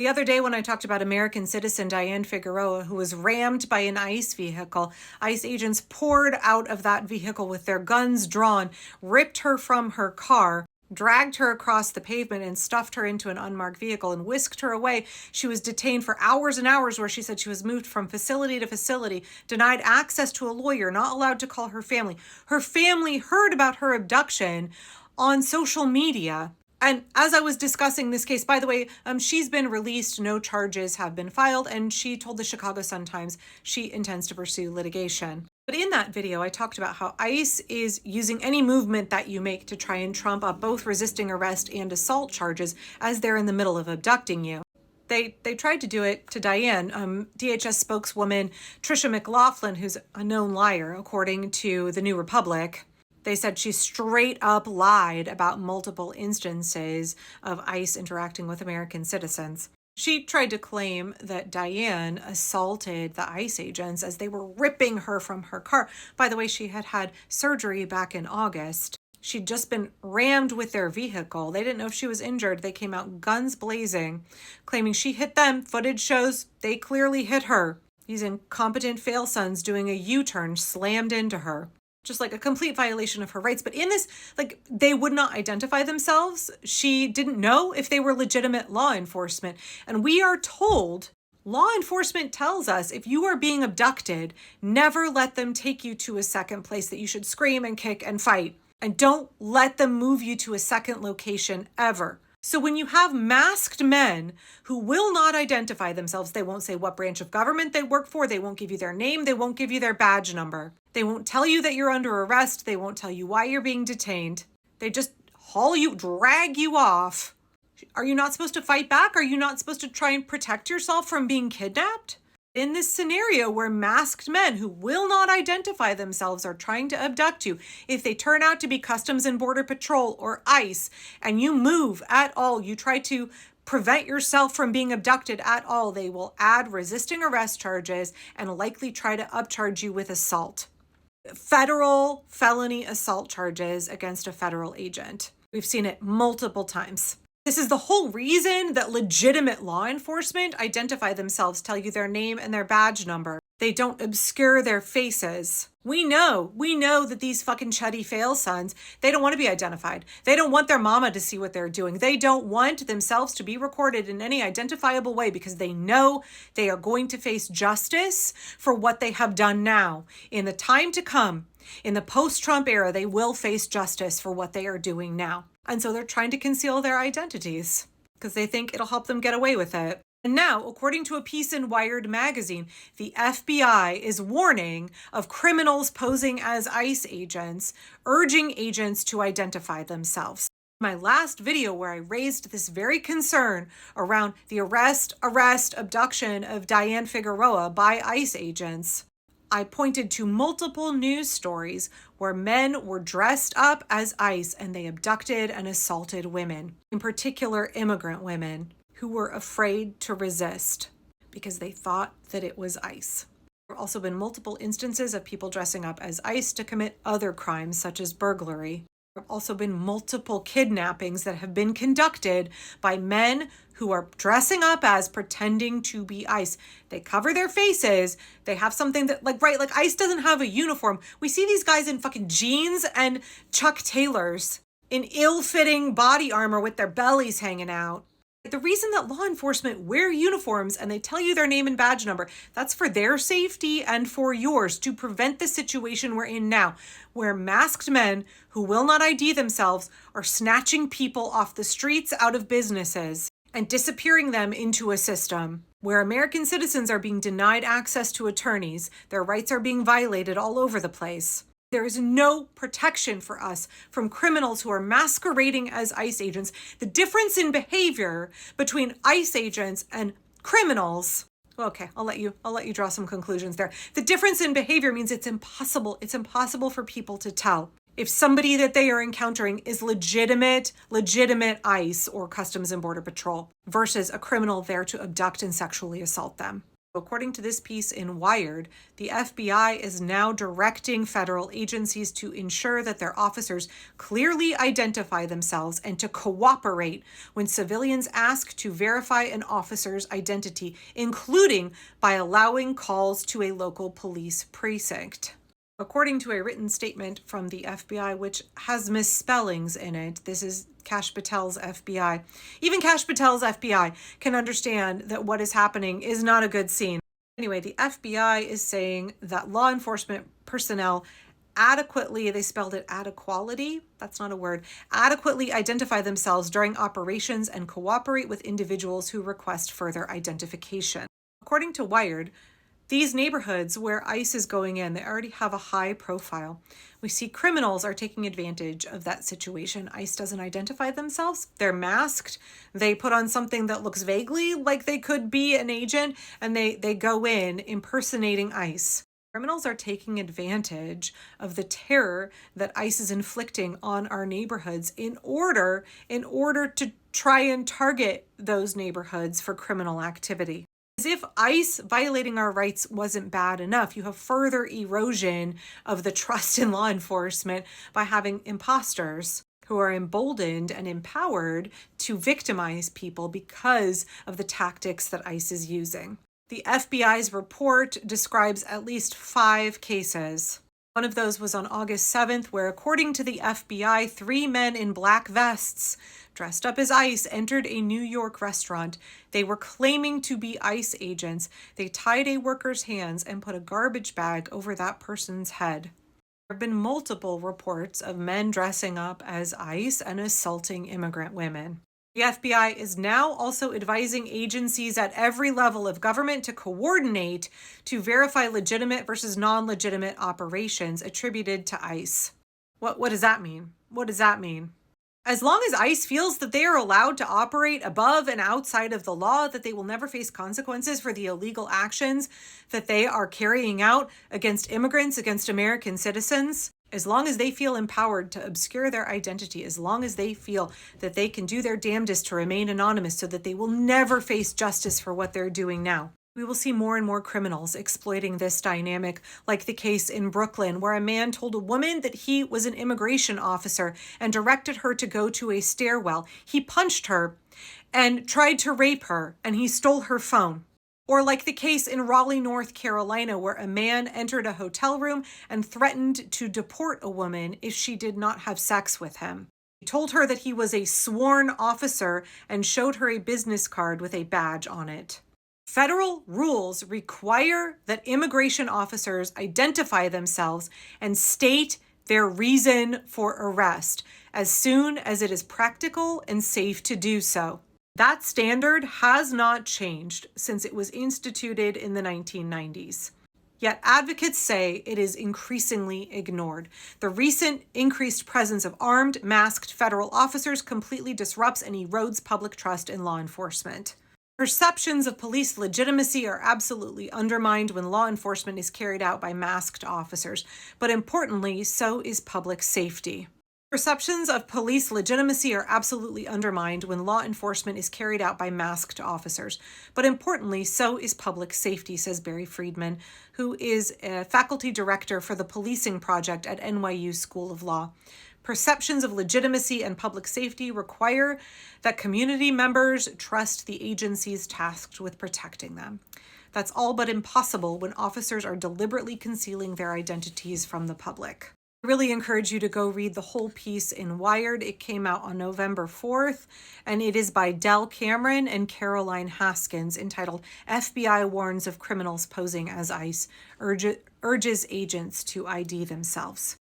The other day when I talked about American citizen Diane Figueroa, who was rammed by an ICE vehicle, ICE agents poured out of that vehicle with their guns drawn, ripped her from her car, dragged her across the pavement and stuffed her into an unmarked vehicle and whisked her away. She was detained for hours and hours, where she said she was moved from facility to facility, denied access to a lawyer, not allowed to call her family. Her family heard about her abduction on social media. And as I was discussing this case, by the way, she's been released, no charges have been filed, and she told the Chicago Sun-Times she intends to pursue litigation. But in that video, I talked about how ICE is using any movement that you make to try and trump up both resisting arrest and assault charges as they're in the middle of abducting you. They tried to do it to Diane. DHS spokeswoman Tricia McLaughlin, who's a known liar, according to the New Republic. They said she straight up lied about multiple instances of ICE interacting with American citizens. She tried to claim that Diane assaulted the ICE agents as they were ripping her from her car. By the way, she had had surgery back in August. She'd just been rammed with their vehicle. They didn't know if she was injured. They came out guns blazing, claiming she hit them. Footage shows they clearly hit her. These incompetent fail sons doing a U-turn slammed into her. Just like a complete violation of her rights. But in this, they would not identify themselves. She didn't know if they were legitimate law enforcement. And we are told, law enforcement tells us, if you are being abducted, never let them take you to a second place, that you should scream and kick and fight. And don't let them move you to a second location ever. So when you have masked men who will not identify themselves, they won't say what branch of government they work for, they won't give you their name, they won't give you their badge number. They won't tell you that you're under arrest, they won't tell you why you're being detained. They just haul you, drag you off. Are you not supposed to fight back? Are you not supposed to try and protect yourself from being kidnapped? In this scenario where masked men who will not identify themselves are trying to abduct you, if they turn out to be Customs and Border Patrol or ICE, and you move at all, you try to prevent yourself from being abducted at all, they will add resisting arrest charges and likely try to upcharge you with assault. Federal felony assault charges against a federal agent. We've seen it multiple times. This is the whole reason that legitimate law enforcement identify themselves, tell you their name and their badge number. They don't obscure their faces. We know that these fucking chuddy fail sons, they don't want to be identified. They don't want their mama to see what they're doing. They don't want themselves to be recorded in any identifiable way because they know they are going to face justice for what they have done now. In the time to come, in the post-Trump era, they will face justice for what they are doing now. And so they're trying to conceal their identities because they think it'll help them get away with it. And now, according to a piece in Wired magazine, the FBI is warning of criminals posing as ICE agents, urging agents to identify themselves. My last video where I raised this very concern around the arrest, abduction of Diane Figueroa by ICE agents, I pointed to multiple news stories where men were dressed up as ICE and they abducted and assaulted women, in particular immigrant women, who were afraid to resist because they thought that it was ICE. There have also been multiple instances of people dressing up as ICE to commit other crimes, such as burglary. There have also been multiple kidnappings that have been conducted by men who are dressing up as pretending to be ICE. They cover their faces. They have something that, like ICE doesn't have a uniform. We see these guys in fucking jeans and Chuck Taylors, in ill-fitting body armor with their bellies hanging out. The reason that law enforcement wear uniforms and they tell you their name and badge number, that's for their safety and for yours, to prevent the situation we're in now, where masked men who will not ID themselves are snatching people off the streets out of businesses and disappearing them into a system where American citizens are being denied access to attorneys. Their rights are being violated all over the place. There is no protection for us from criminals who are masquerading as ICE agents. The difference in behavior between ICE agents and criminals, okay, I'll let you draw some conclusions there. The difference in behavior means it's impossible for people to tell if somebody that they are encountering is legitimate ICE or Customs and Border Patrol versus a criminal there to abduct and sexually assault them. According to this piece in Wired, the FBI is now directing federal agencies to ensure that their officers clearly identify themselves and to cooperate when civilians ask to verify an officer's identity, including by allowing calls to a local police precinct. According to a written statement from the FBI, which has misspellings in it, this is Kash Patel's FBI. Even Kash Patel's FBI can understand that what is happening is not a good scene. Anyway, the FBI is saying that law enforcement personnel adequately, they spelled it adequality, that's not a word, adequately identify themselves during operations and cooperate with individuals who request further identification. According to Wired, these neighborhoods where ICE is going in, they already have a high profile. We see criminals are taking advantage of that situation. ICE doesn't identify themselves. They're masked. They put on something that looks vaguely like they could be an agent, and they go in impersonating ICE. Criminals are taking advantage of the terror that ICE is inflicting on our neighborhoods in order to try and target those neighborhoods for criminal activity. As if ICE violating our rights wasn't bad enough, you have further erosion of the trust in law enforcement by having impostors who are emboldened and empowered to victimize people because of the tactics that ICE is using. The FBI's report describes at least 5 cases. One of those was on August 7th, where according to the FBI, 3 men in black vests dressed up as ICE entered a New York restaurant. They were claiming to be ICE agents. They tied a worker's hands and put a garbage bag over that person's head. There have been multiple reports of men dressing up as ICE and assaulting immigrant women. The FBI is now also advising agencies at every level of government to coordinate to verify legitimate versus non-legitimate operations attributed to ICE. What does that mean? What does that mean? As long as ICE feels that they are allowed to operate above and outside of the law, that they will never face consequences for the illegal actions that they are carrying out against immigrants, against American citizens, as long as they feel empowered to obscure their identity, as long as they feel that they can do their damnedest to remain anonymous so that they will never face justice for what they're doing now, we will see more and more criminals exploiting this dynamic, like the case in Brooklyn, where a man told a woman that he was an immigration officer and directed her to go to a stairwell. He punched her and tried to rape her, and he stole her phone. Or like the case in Raleigh, North Carolina, where a man entered a hotel room and threatened to deport a woman if she did not have sex with him. He told her that he was a sworn officer and showed her a business card with a badge on it. Federal rules require that immigration officers identify themselves and state their reason for arrest as soon as it is practical and safe to do so. That standard has not changed since it was instituted in the 1990s. Yet advocates say it is increasingly ignored. The recent increased presence of armed, masked federal officers completely disrupts and erodes public trust in law enforcement. Perceptions of police legitimacy are absolutely undermined when law enforcement is carried out by masked officers, but importantly, so is public safety. Perceptions of police legitimacy are absolutely undermined when law enforcement is carried out by masked officers. But importantly, so is public safety, says Barry Friedman, who is a faculty director for the policing project at NYU School of Law. Perceptions of legitimacy and public safety require that community members trust the agencies tasked with protecting them. That's all but impossible when officers are deliberately concealing their identities from the public. I really encourage you to go read the whole piece in Wired. It came out on November 4th, and it is by Del Cameron and Caroline Haskins, entitled FBI Warns of Criminals Posing as ICE, Urges Agents to ID Themselves.